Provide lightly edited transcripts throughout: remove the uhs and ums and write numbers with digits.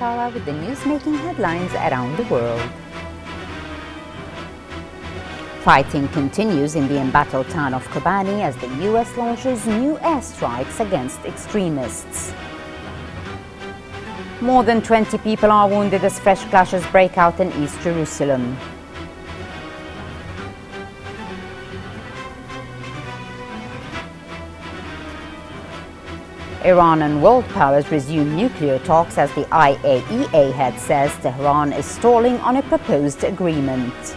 power with the news-making headlines around the world. Fighting continues in the embattled town of Kobani as the U.S. launches new airstrikes against extremists. More than 20 people are wounded as fresh clashes break out in East Jerusalem. Iran and world powers resume nuclear talks as the IAEA head says Tehran is stalling on a proposed agreement.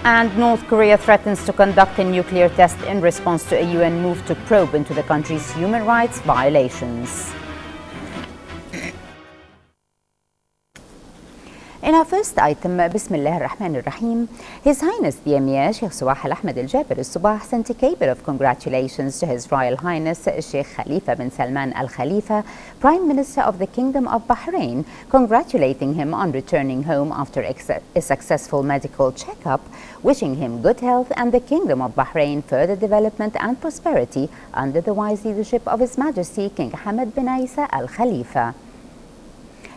And North Korea threatens to conduct a nuclear test in response to a UN move to probe into the country's human rights violations. In our first item, Bismillah ar-Rahman ar-Rahim, His Highness the Emir Sheikh Suwah Al-Ahmed Al-Jaber Al-Subah sent a cable of congratulations to His Royal Highness Sheikh Khalifa bin Salman Al Khalifa, Prime Minister of the Kingdom of Bahrain, congratulating him on returning home after a successful medical checkup, wishing him good health and the Kingdom of Bahrain further development and prosperity under the wise leadership of His Majesty King Hamad bin Isa Al Khalifa.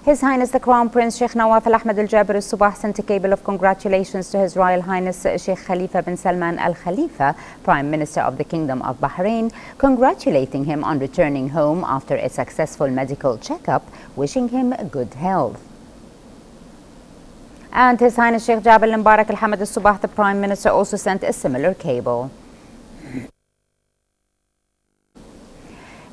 His Highness the Crown Prince Sheikh Nawaf Al-Ahmed Al-Jaber Al-Subah sent a cable of congratulations to His Royal Highness Sheikh Khalifa bin Salman Al Khalifa, Prime Minister of the Kingdom of Bahrain, congratulating him on returning home after a successful medical checkup, wishing him good health. And His Highness Sheikh Jabal Mubarak Al-Hamad Al-Subah, the Prime Minister, also sent a similar cable.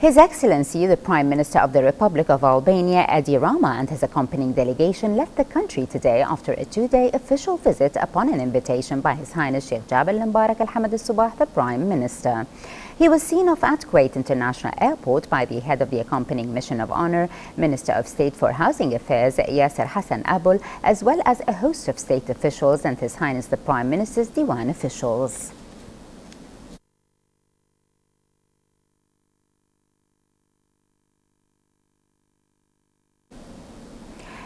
His Excellency, the Prime Minister of the Republic of Albania, Edi Rama, and his accompanying delegation left the country today after a two-day official visit upon an invitation by His Highness Sheikh Jabal Mubarak Al-Hamad Al-Subah, the Prime Minister. He was seen off at Kuwait International Airport by the head of the accompanying mission of honor, Minister of State for Housing Affairs, Yasser Hassan Abul, as well as a host of state officials and His Highness the Prime Minister's Diwan officials.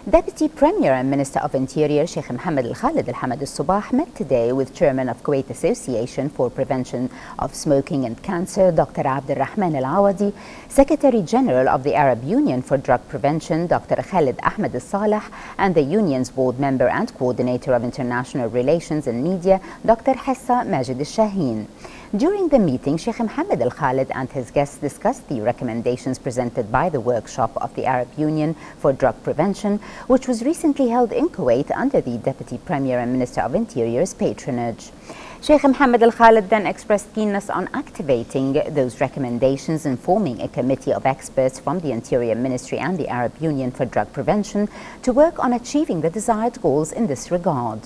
Deputy Premier and Minister of Interior Sheikh Mohammed Al-Khalid Al-Hamad Al-Subah met today with Chairman of Kuwait Association for Prevention of Smoking and Cancer, Dr. Abdul Rahman Al-Awadi, Secretary General of the Arab Union for Drug Prevention, Dr. Khalid Ahmed Al-Saleh, and the Union's board member and coordinator of International Relations and Media, Dr. Hessa Majid Al-Shaheen. During the meeting, Sheikh Mohammed Al-Khalid and his guests discussed the recommendations presented by the workshop of the Arab Union for Drug Prevention, which was recently held in Kuwait under the Deputy Premier and Minister of Interior's patronage. Sheikh Mohammed Al-Khalid then expressed keenness on activating those recommendations and forming a committee of experts from the Interior Ministry and the Arab Union for Drug Prevention to work on achieving the desired goals in this regard.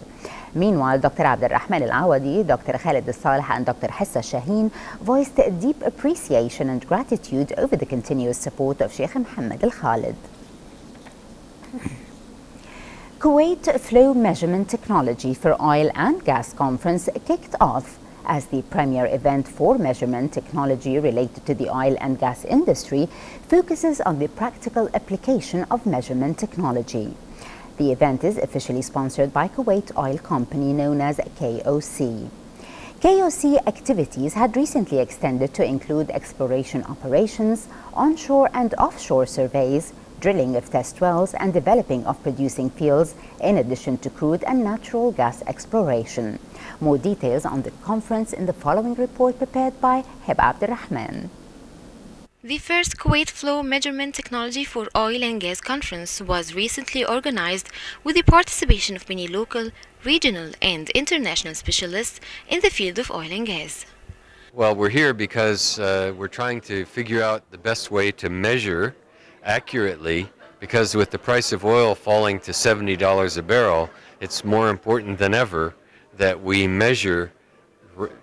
Meanwhile, Dr. Abdul Rahman Al-Awadi, Dr. Khalid Al-Saleh and Dr. Hessa Shaheen voiced deep appreciation and gratitude over the continuous support of Sheikh Mohammed Al-Khalid. Kuwait Flow Measurement Technology for Oil and Gas Conference kicked off as the premier event for measurement technology related to the oil and gas industry focuses on the practical application of measurement technology. The event is officially sponsored by Kuwait Oil Company known as KOC. KOC activities had recently extended to include exploration operations, onshore and offshore surveys, drilling of test wells and developing of producing fields, in addition to crude and natural gas exploration. More details on the conference in the following report prepared by Heba Abdurrahman. The first Kuwait Flow Measurement Technology for Oil and Gas Conference was recently organized with the participation of many local, regional and international specialists in the field of oil and gas. Well, we're here because we're trying to figure out the best way to measure accurately, because with the price of oil falling to $70 a barrel, it's more important than ever that we measure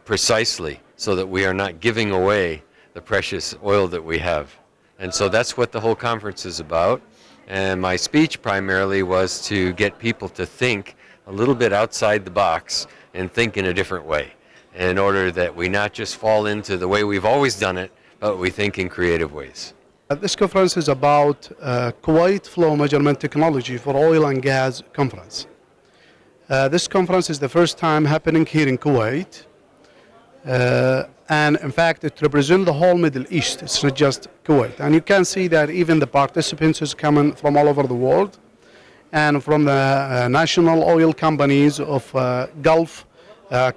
precisely so that we are not giving away the precious oil that we have. And so that's what the whole conference is about. And my speech primarily was to get people to think a little bit outside the box and think in a different way, in order that we not just fall into the way we've always done it, but we think in creative ways. This conference is about Kuwait Flow Measurement Technology for Oil and Gas Conference. This conference is the first time happening here in Kuwait. And in fact, it represents the whole Middle East. It's not just Kuwait. And you can see that even the participants is coming from all over the world and from the national oil companies of Gulf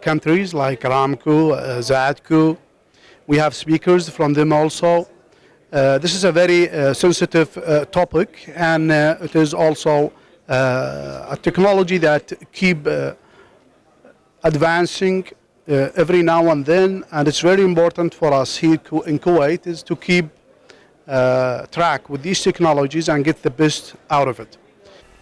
countries like Aramco, Zaadco. We have speakers from them also. This is a very sensitive topic, and it is also a technology that keep advancing every now and then, and it's very important for us here in Kuwait is to keep track with these technologies and get the best out of it.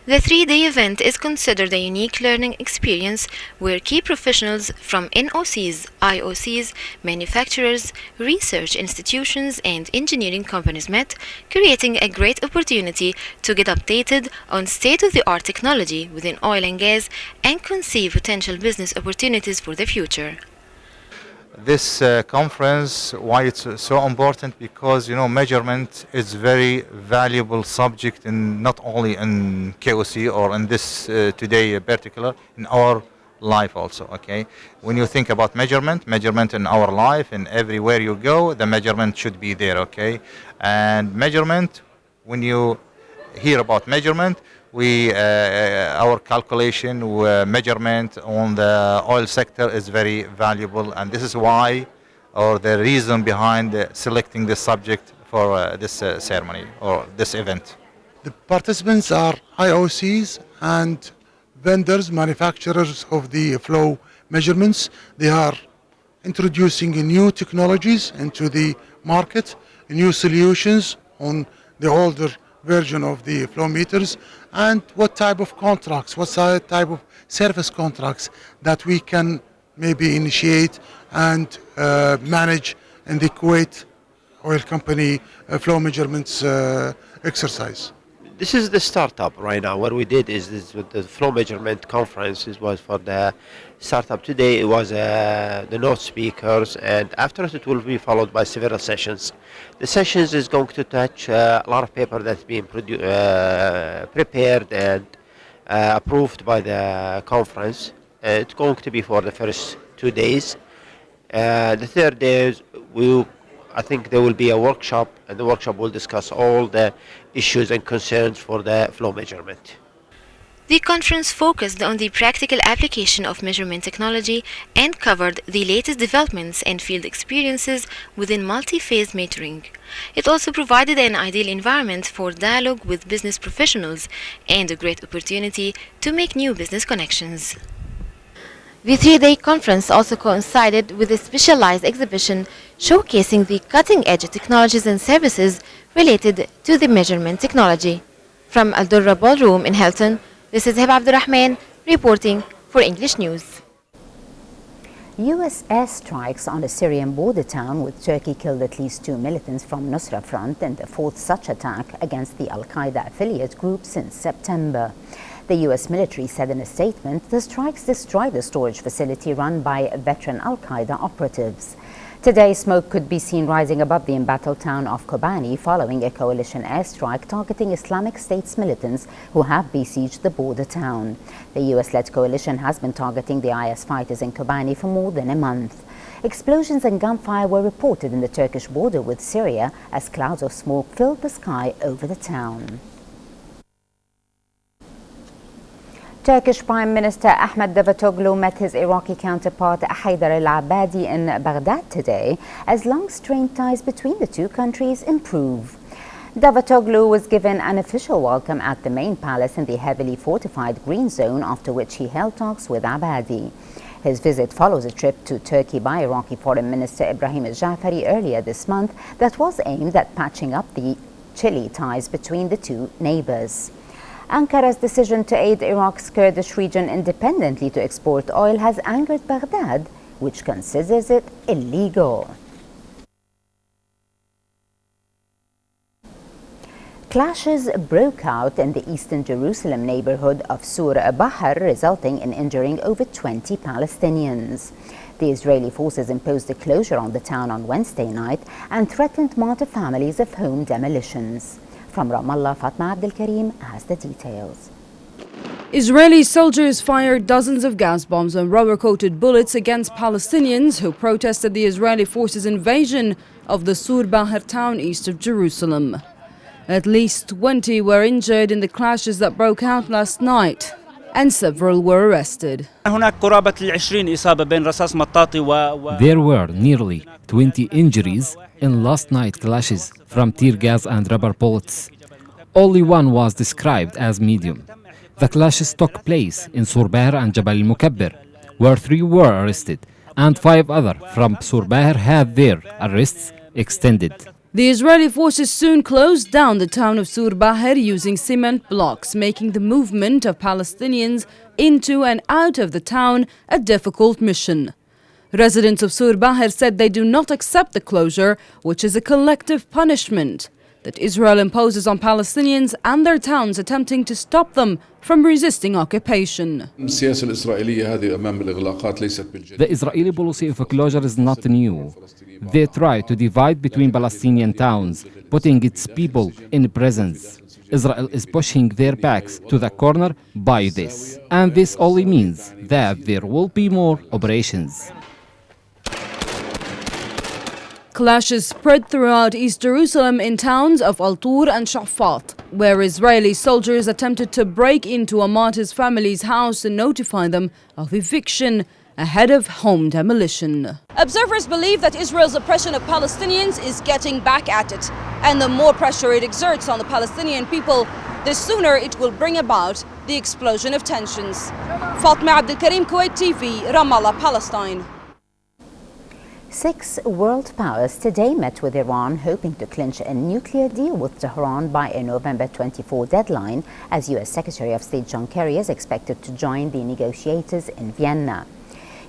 The three-day event is considered a unique learning experience where key professionals from NOCs, IOCs, manufacturers, research institutions, and engineering companies met, creating a great opportunity to get updated on state-of-the-art technology within oil and gas and conceive potential business opportunities for the future. This conference, why it's so important, because measurement is very valuable subject in not only in KOC or in this today particular, in our life also. Okay, when you think about measurement in our life and everywhere you go, the measurement should be there. Okay, and measurement, when you hear about measurement, our calculation measurement on the oil sector is very valuable, and this is why, or the reason behind selecting this subject for this ceremony or this event. The participants are IOCs and vendors, manufacturers of the flow measurements. They are introducing new technologies into the market, new solutions on the older version of the flow meters, and what type of contracts, what type of service contracts that we can maybe initiate and manage in the Kuwait Oil Company flow measurements exercise. This is the startup right now. What we did is this with the flow measurement conference. It was for the startup today. It was the note speakers, and after it will be followed by several sessions. The sessions is going to touch a lot of paper that's being prepared and approved by the conference. It's going to be for the first 2 days. The third day I think there will be a workshop, and the workshop will discuss all the issues and concerns for the flow measurement. The conference focused on the practical application of measurement technology and covered the latest developments and field experiences within multi-phase metering. It also provided an ideal environment for dialogue with business professionals and a great opportunity to make new business connections. The three-day conference also coincided with a specialized exhibition showcasing the cutting-edge technologies and services related to the measurement technology. From Al Durra Ballroom in Hilton, this is Heba Abdurrahman reporting for English News. U.S. airstrikes on a Syrian border town with Turkey killed at least 2 militants from Nusra Front in the fourth such attack against the Al-Qaeda affiliate group since September. The U.S. military said in a statement the strikes destroyed a storage facility run by veteran Al-Qaeda operatives. Today, smoke could be seen rising above the embattled town of Kobani following a coalition airstrike targeting Islamic State's militants who have besieged the border town. The U.S.-led coalition has been targeting the IS fighters in Kobani for more than a month. Explosions and gunfire were reported in the Turkish border with Syria as clouds of smoke filled the sky over the town. Turkish Prime Minister Ahmed Davutoglu met his Iraqi counterpart Haidar al-Abadi in Baghdad today as long-strained ties between the two countries improve. Davutoglu was given an official welcome at the main palace in the heavily fortified Green Zone, after which he held talks with Abadi. His visit follows a trip to Turkey by Iraqi Foreign Minister Ibrahim al-Jafari earlier this month that was aimed at patching up the chilly ties between the two neighbors. Ankara's decision to aid Iraq's Kurdish region independently to export oil has angered Baghdad, which considers it illegal. Clashes broke out in the eastern Jerusalem neighborhood of Sur Bahar, resulting in injuring over 20 Palestinians. The Israeli forces imposed a closure on the town on Wednesday night and threatened martyr families of home demolitions. From Ramallah, Fatma Abdel Karim has the details. Israeli soldiers fired dozens of gas bombs and rubber-coated bullets against Palestinians who protested the Israeli forces' invasion of the Sur Baher town east of Jerusalem. At least 20 were injured in the clashes that broke out last night, and several were arrested. There were nearly 20 injuries in last night's clashes from tear gas and rubber bullets. Only one was described as medium. The clashes took place in Sur Baher and Jabal al-Mukabbir, where 3 were arrested, and 5 others from Sur Baher had their arrests extended. The Israeli forces soon closed down the town of Sur Baher using cement blocks, making the movement of Palestinians into and out of the town a difficult mission. Residents of Sur Baher said they do not accept the closure, which is a collective punishment that Israel imposes on Palestinians and their towns attempting to stop them from resisting occupation. The Israeli policy of closure is not new. They try to divide between Palestinian towns, putting its people in prisons. Israel is pushing their backs to the corner by this. And this only means that there will be more operations. Clashes spread throughout East Jerusalem in towns of Al-Tur and Shafat, where Israeli soldiers attempted to break into a martyr's family's house and notify them of eviction ahead of home demolition. Observers believe that Israel's oppression of Palestinians is getting back at it, and the more pressure it exerts on the Palestinian people, the sooner it will bring about the explosion of tensions. Fatma Abdelkarim, Kuwait TV, Ramallah, Palestine. 6 world powers today met with Iran, hoping to clinch a nuclear deal with Tehran by a November 24 deadline, as U.S. Secretary of State John Kerry is expected to join the negotiators in Vienna.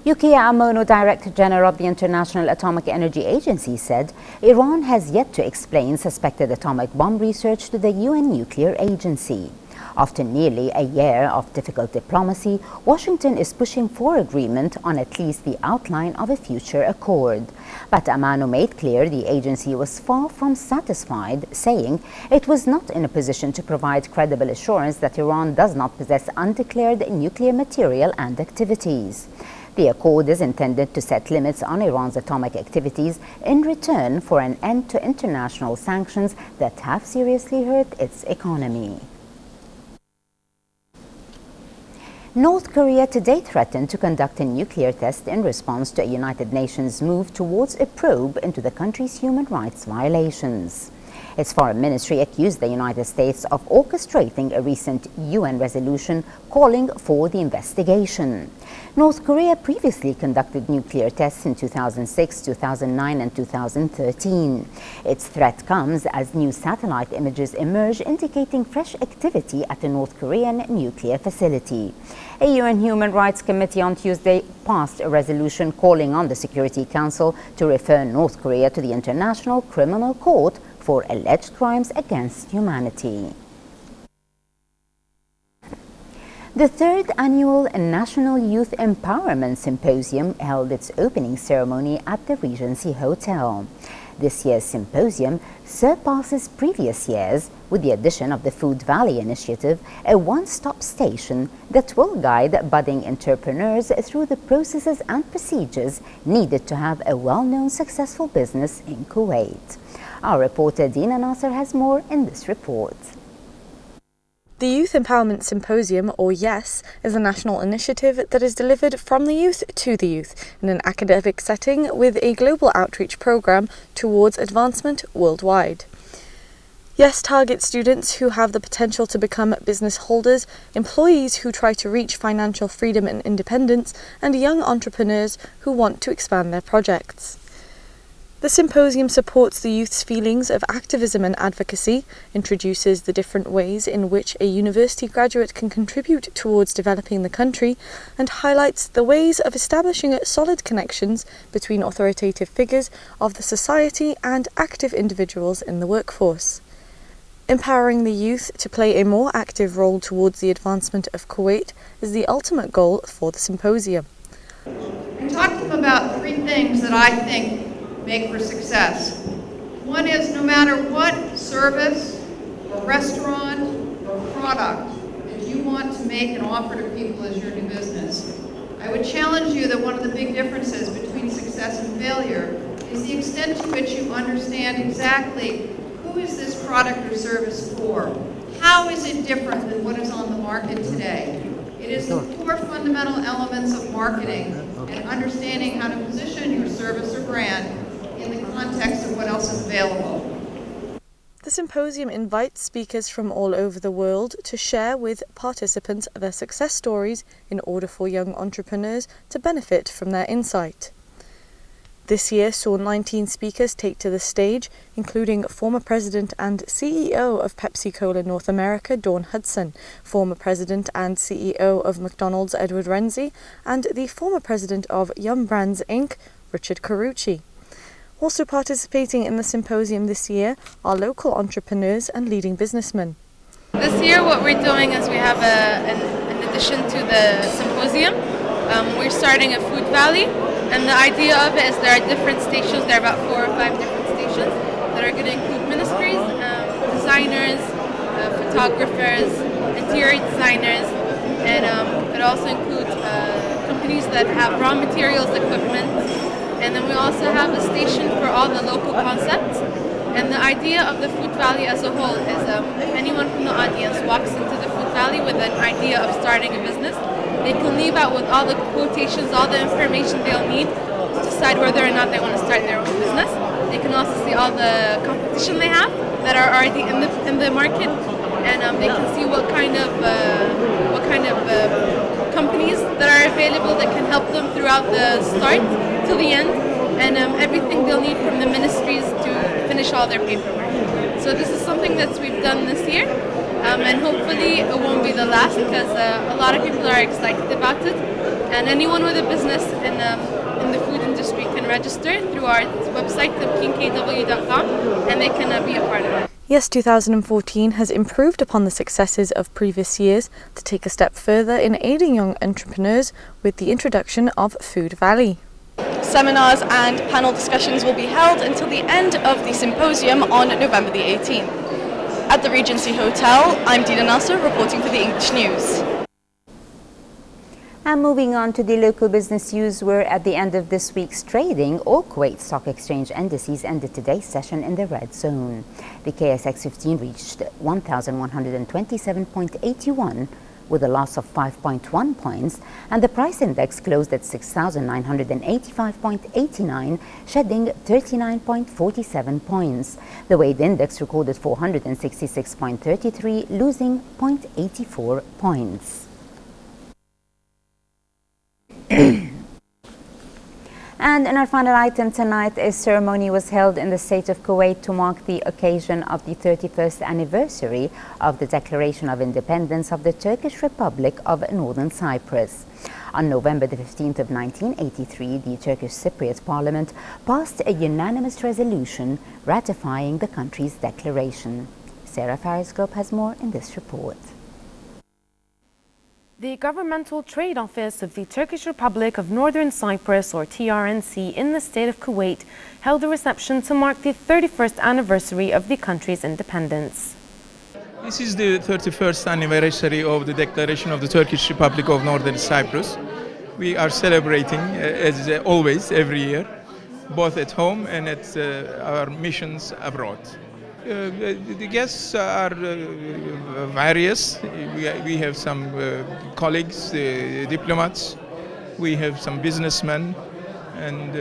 Yukiya Amano, Director General of the International Atomic Energy Agency, said Iran has yet to explain suspected atomic bomb research to the UN Nuclear Agency. After nearly a year of difficult diplomacy, Washington is pushing for agreement on at least the outline of a future accord. But Amano made clear the agency was far from satisfied, saying it was not in a position to provide credible assurance that Iran does not possess undeclared nuclear material and activities. The accord is intended to set limits on Iran's atomic activities in return for an end to international sanctions that have seriously hurt its economy. North Korea today threatened to conduct a nuclear test in response to a United Nations move towards a probe into the country's human rights violations. Its foreign ministry accused the United States of orchestrating a recent UN resolution calling for the investigation. North Korea previously conducted nuclear tests in 2006, 2009 and 2013. Its threat comes as new satellite images emerge indicating fresh activity at a North Korean nuclear facility. A UN Human Rights Committee on Tuesday passed a resolution calling on the Security Council to refer North Korea to the International Criminal Court for alleged crimes against humanity. The 3rd annual National Youth Empowerment Symposium held its opening ceremony at the Regency Hotel. This year's symposium surpasses previous years with the addition of the Food Valley Initiative, a one-stop station that will guide budding entrepreneurs through the processes and procedures needed to have a well-known successful business in Kuwait. Our reporter Dina Nasser has more in this report. The Youth Empowerment Symposium, or YES, is a national initiative that is delivered from the youth to the youth in an academic setting with a global outreach program towards advancement worldwide. YES targets students who have the potential to become business holders, employees who try to reach financial freedom and independence, and young entrepreneurs who want to expand their projects. The symposium supports the youth's feelings of activism and advocacy, introduces the different ways in which a university graduate can contribute towards developing the country, and highlights the ways of establishing solid connections between authoritative figures of the society and active individuals in the workforce. Empowering the youth to play a more active role towards the advancement of Kuwait is the ultimate goal for the symposium. We talked to them about 3 things that I think make for success. One is no matter what service or restaurant or product, if you want want to make and offer to people as your new business. I would challenge you that one of the big differences between success and failure is the extent to which you understand exactly who is this product or service for. How is it different than what is on the market today? It is the core fundamental elements of marketing and understanding how to position your service or brand in the context of what else is available. The symposium invites speakers from all over the world to share with participants their success stories in order for young entrepreneurs to benefit from their insight. This year saw 19 speakers take to the stage, including former President and CEO of Pepsi-Cola North America, Dawn Hudson, former President and CEO of McDonald's, Edward Renzi, and the former President of Yum Brands, Inc., Richard Carucci. Also participating in the symposium this year are local entrepreneurs and leading businessmen. This year what we're doing is we have in addition to the symposium, we're starting a food valley, and the idea of it is there are different stations, there are about 4 or 5 different stations that are going to include ministries, designers, photographers, interior designers, and it also includes companies that have raw materials equipment. And then we also have a station for all the local concepts. And the idea of the Food Valley as a whole is if anyone from the audience walks into the Food Valley with an idea of starting a business, they can leave out with all the quotations, all the information they'll need to decide whether or not they want to start their own business. They can also see all the competition they have that are already in the market, and they can see what kind of companies that are available that can help them throughout the start to the end, and everything they'll need from the ministries to finish all their paperwork. So this is something that we've done this year, and hopefully it won't be the last, because a lot of people are excited about it, and anyone with a business in the food industry can register through our website, thekingkw.com, and they can be a part of it. Yes, 2014 has improved upon the successes of previous years to take a step further in aiding young entrepreneurs with the introduction of Food Valley. Seminars and panel discussions will be held until the end of the symposium on November the 18th. At the Regency Hotel, I'm Dina Nasser reporting for the English News. And moving on to the local business news, where at the end of this week's trading, all Kuwait Stock Exchange indices ended today's session in the red zone. The KSX 15 reached 1,127.81 with a loss of 5.1 points, and the price index closed at 6,985.89, shedding 39.47 points. The weight index recorded 466.33, losing 0.84 points. And in our final item tonight, a ceremony was held in the State of Kuwait to mark the occasion of the 31st anniversary of the Declaration of Independence of the Turkish Republic of Northern Cyprus. On November the 15th of 1983, the Turkish Cypriot Parliament passed a unanimous resolution ratifying the country's declaration. Sarah Faris-Globe has more in this report. The Governmental Trade Office of the Turkish Republic of Northern Cyprus, or TRNC, in the state of Kuwait held a reception to mark the 31st anniversary of the country's independence. This is the 31st anniversary of the declaration of the Turkish Republic of Northern Cyprus. We are celebrating, as always, every year, both at home and at our missions abroad. The guests are various. We have some colleagues, diplomats. We have some businessmen and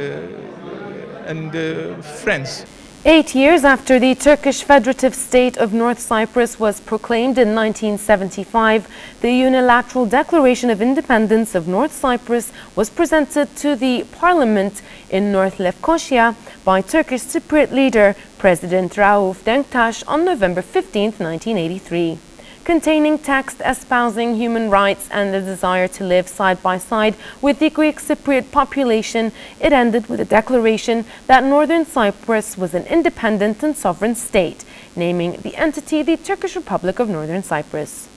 friends. 8 years after the Turkish Federative State of North Cyprus was proclaimed in 1975, the unilateral Declaration of Independence of North Cyprus was presented to the Parliament in North Lefkosia by Turkish Cypriot leader President Rauf Denktaş on November 15, 1983. Containing text espousing human rights and the desire to live side by side with the Greek Cypriot population, it ended with a declaration that Northern Cyprus was an independent and sovereign state, naming the entity the Turkish Republic of Northern Cyprus.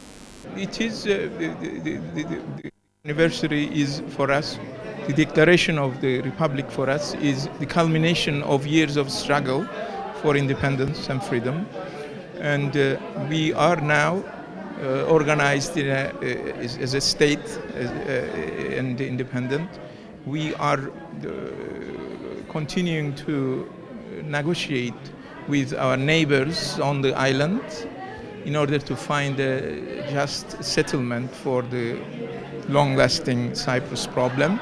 It is the anniversary is for us. The declaration of the Republic for us is the culmination of years of struggle for independence and freedom, and we are now organized as a state and independent. We are continuing to negotiate with our neighbors on the island in order to find a just settlement for the long-lasting Cyprus problem.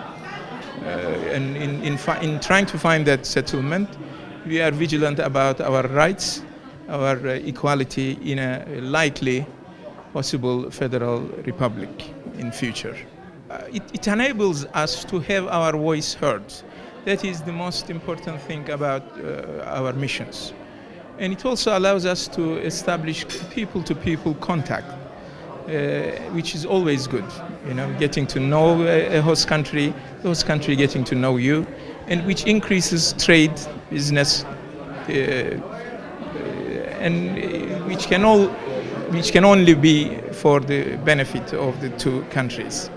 And in trying to find that settlement, we are vigilant about our rights, our equality in a likely possible federal republic in future. It enables us to have our voice heard. That is the most important thing about our missions. And it also allows us to establish people-to-people contact, which is always good. You know, getting to know a host country, the host country getting to know you, and which increases trade, business, and which can only be for the benefit of the two countries.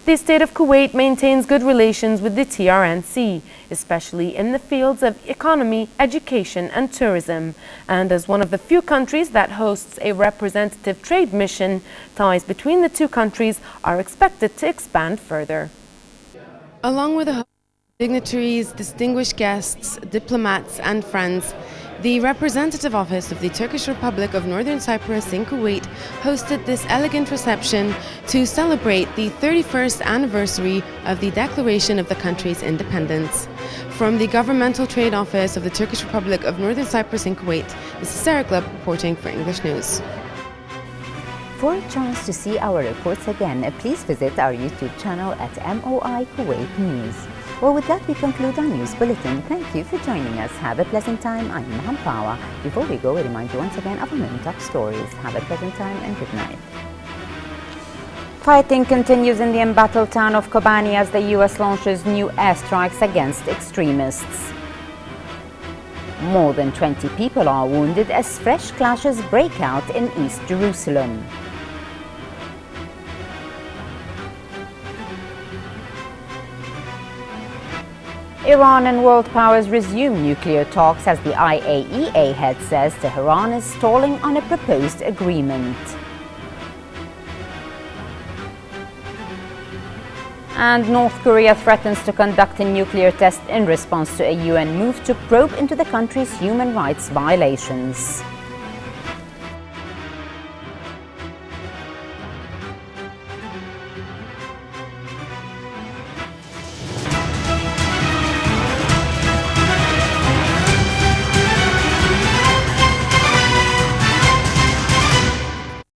The State of Kuwait maintains good relations with the TRNC, especially in the fields of economy, education and tourism. And as one of the few countries that hosts a representative trade mission, ties between the two countries are expected to expand further. Along with the dignitaries, distinguished guests, diplomats and friends, the representative office of the Turkish Republic of Northern Cyprus in Kuwait hosted this elegant reception to celebrate the 31st anniversary of the declaration of the country's independence. From the Governmental Trade Office of the Turkish Republic of Northern Cyprus in Kuwait, this is Sarah Glubb reporting for English News. For a chance to see our reports again, please visit our YouTube channel at MOI Kuwait News. Well, with that, we conclude our news bulletin. Thank you for joining us. Have a pleasant time. I'm Maham Pawa. Before we go, we remind you once again of our main top stories. Have a pleasant time and good night. Fighting continues in the embattled town of Kobani as the U.S. launches new airstrikes against extremists. More than 20 people are wounded as fresh clashes break out in East Jerusalem. Iran and world powers resume nuclear talks as the IAEA head says Tehran is stalling on a proposed agreement. And North Korea threatens to conduct a nuclear test in response to a UN move to probe into the country's human rights violations.